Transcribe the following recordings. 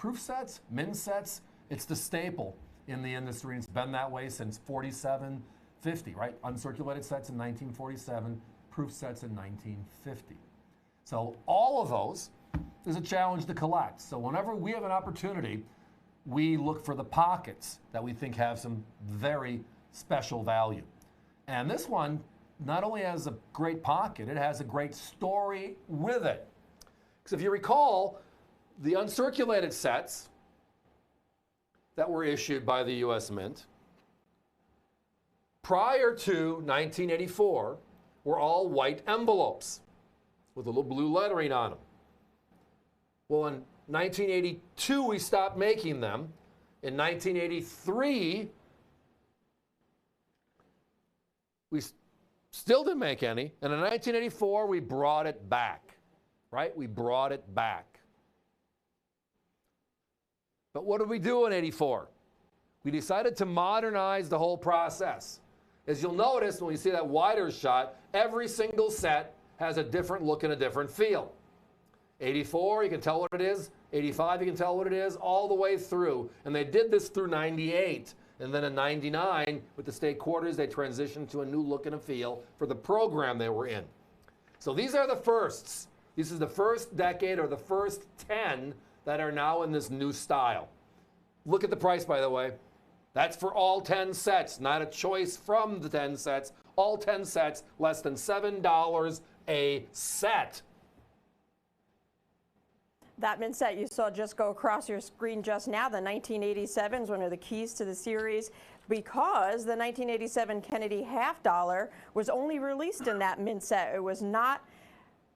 proof sets, min sets, it's the staple in the industry. It's been that way since 4750, right? Uncirculated sets in 1947, proof sets in 1950. So all of those is a challenge to collect. So whenever we have an opportunity, we look for the pockets that we think have some very special value. And this one not only has a great pocket, it has a great story with it. Because if you recall, the uncirculated sets that were issued by the U.S. Mint prior to 1984 were all white envelopes with a little blue lettering on them. Well, in 1982, we stopped making them. In 1983, we still didn't make any. And in 1984, we brought it back, right? We brought it back. But what did we do in 84? We decided to modernize the whole process. As you'll notice when you see that wider shot, every single set has a different look and a different feel. 84, you can tell what it is. 85, you can tell what it is, all the way through. And they did this through 98. And then in 99, with the state quarters, they transitioned to a new look and a feel for the program they were in. So these are the firsts. This is the first decade or the first 10 that are now in this new style. Look at the price, by the way. That's for all 10 sets, not a choice from the 10 sets. All 10 sets, less than $7 a set. That mint set you saw just go across your screen just now, the 1987 is one of the keys to the series because the 1987 Kennedy half dollar was only released in that mint set. It was not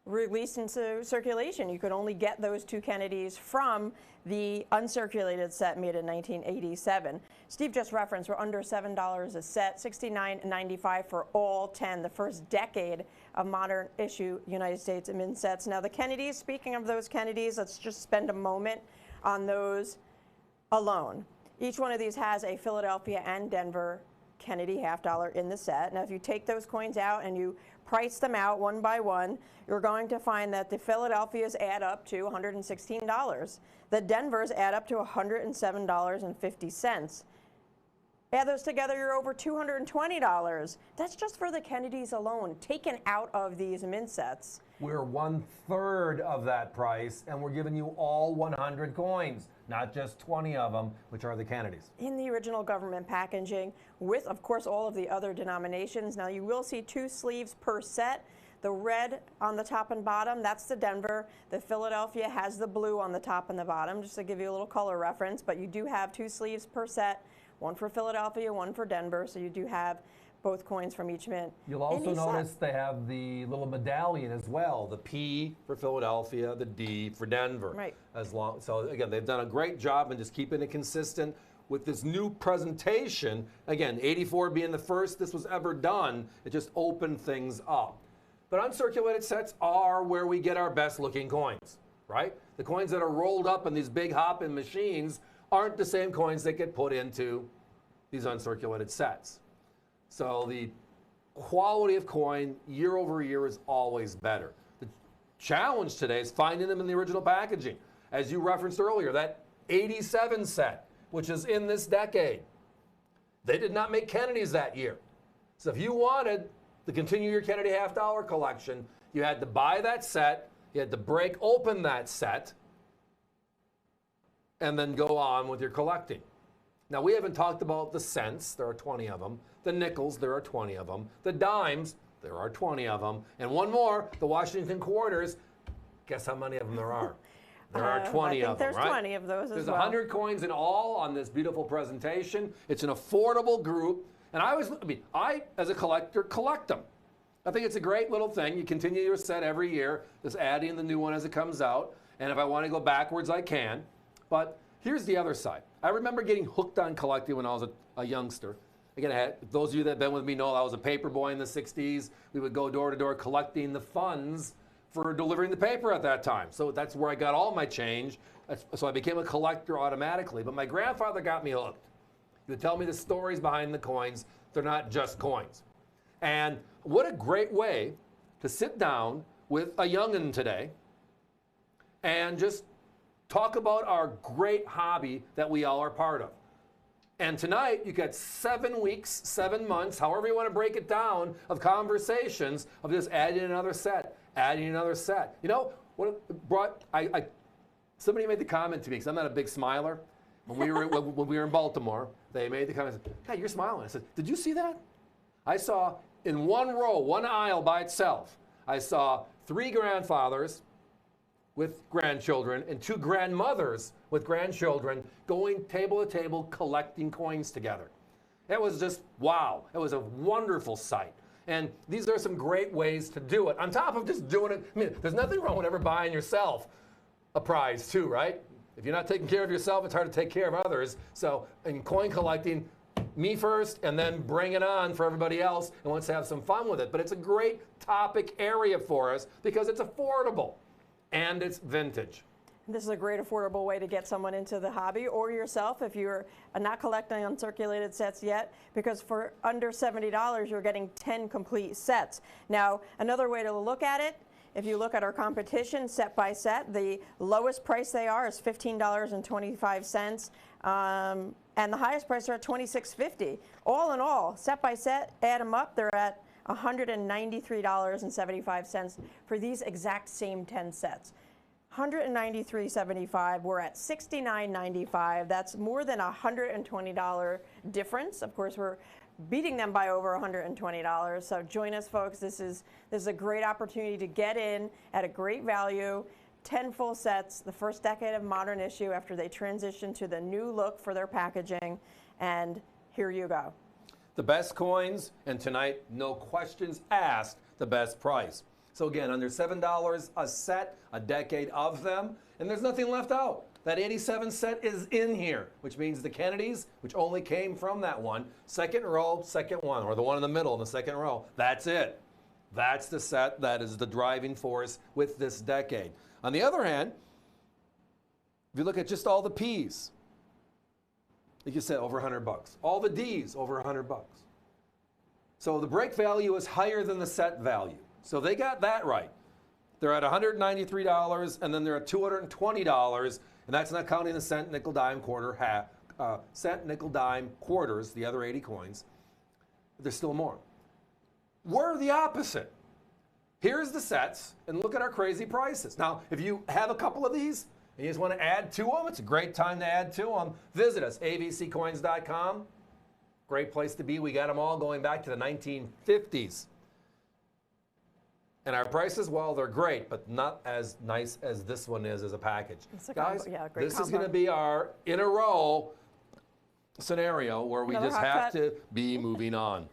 released into circulation. You could only get those two Kennedys from the uncirculated set made in 1987. Steve just referenced we're under $7 a set, $69.95 for all 10, the first decade of modern issue United States mint sets. Now the Kennedys, speaking of those Kennedys, let's just spend a moment on those alone. Each one of these has a Philadelphia and Denver Kennedy half dollar in the set. Now if you take those coins out and you price them out one by one, you're going to find that the Philadelphias add up to $116. The Denvers add up to $107.50. Add those together, you're over $220. That's just for the Kennedys alone, taken out of these mint sets. We're 1/3 of that price, and we're giving you all 100 coins, not just 20 of them, which are the Kennedys. In the original government packaging, with, of course, all of the other denominations. Now, you will see 2 sleeves per set. The red on the top and bottom, that's the Denver. The Philadelphia has the blue on the top and the bottom, just to give you a little color reference. But you do have 2 sleeves per set, one for Philadelphia, one for Denver. So you do have both coins from each mint. You'll also notice they have the little medallion as well, the P for Philadelphia, the D for Denver. Right. So again, they've done a great job in just keeping it consistent with this new presentation. Again, 84 being the first this was ever done, it just opened things up. But uncirculated sets are where we get our best looking coins, right? The coins that are rolled up in these big hop-in machines aren't the same coins that get put into these uncirculated sets. So the quality of coin year over year is always better. The challenge today is finding them in the original packaging. As you referenced earlier, that 87 set, which is in this decade, they did not make Kennedys that year. So if you wanted to continue your Kennedy half dollar collection, you had to buy that set, you had to break open that set, and then go on with your collecting. Now, we haven't talked about the cents. There are 20 of them. The nickels, there are 20 of them. The dimes, there are 20 of them. And one more, the Washington quarters. Guess how many of them there are? There are 20 of them, right? There's 20 of those There's as well. 100 coins in all on this beautiful presentation. It's an affordable group. And I, as a collector, collect them. I think it's a great little thing. You continue your set every year, just adding the new one as it comes out. And if I want to go backwards, I can. But here's the other side. I remember getting hooked on collecting when I was a youngster. Again, those of you that have been with me know I was a paper boy in the 60s. We would go door to door collecting the funds for delivering the paper at that time. So that's where I got all my change. So I became a collector automatically. But my grandfather got me hooked. He would tell me the stories behind the coins. They're not just coins. And what a great way to sit down with a young'un today and just talk about our great hobby that we all are part of. And tonight, you got 7 weeks, 7 months, however you want to break it down, of conversations of just adding another set, adding another set. You know, what brought, somebody made the comment to me, because I'm not a big smiler. When we were in Baltimore, they made the comment, "God, you're smiling." I said, "Did you see that?" I saw in one row, one aisle by itself, I saw 3 grandfathers with grandchildren and 2 grandmothers with grandchildren going table to table collecting coins together. It was just wow. It was a wonderful sight. And these are some great ways to do it. On top of just doing it, I mean, there's nothing wrong with ever buying yourself a prize too, right? If you're not taking care of yourself, it's hard to take care of others. So in coin collecting, me first, and then bring it on for everybody else and wants to have some fun with it. But it's a great topic area for us because it's affordable and it's vintage. This is a great affordable way to get someone into the hobby, or yourself if you're not collecting uncirculated sets yet, because for under $70 you're getting 10 complete sets. Now, another way to look at it, if you look at our competition set by set, the lowest price they are is $15.25, and the highest price are at $26.50. All in all, set by set, add them up, they're at $193.75 for these exact same 10 sets. $193.75, we're at $69.95. That's more than a $120 difference. Of course, we're beating them by over $120. So join us, folks. This is a great opportunity to get in at a great value. 10 full sets, the first decade of modern issue after they transition to the new look for their packaging. And here you go. The best coins, and tonight, no questions asked, the best price. So again, under $7 a set, a decade of them, and there's nothing left out. That 87 set is in here, which means the Kennedys, which only came from that one, second row, second one, or the one in the middle in the second row, that's it. That's the set that is the driving force with this decade. On the other hand, if you look at just all the P's, like you said, over $100. All the D's, over $100. So the break value is higher than the set value. So they got that right. They're at $193, and then they're at $220, and that's not counting the cent, nickel, dime, quarter, cent, nickel, dime, quarters, the other 80 coins. There's still more. We're the opposite. Here's the sets, and look at our crazy prices. Now, if you have a couple of these, and you just want to add to them, it's a great time to add to them. Visit us, abccoins.com. Great place to be. We got them all going back to the 1950s. And our prices, well, they're great, but not as nice as this one is as a package. Guys, this is going to be our in a row scenario where we just have to be moving on.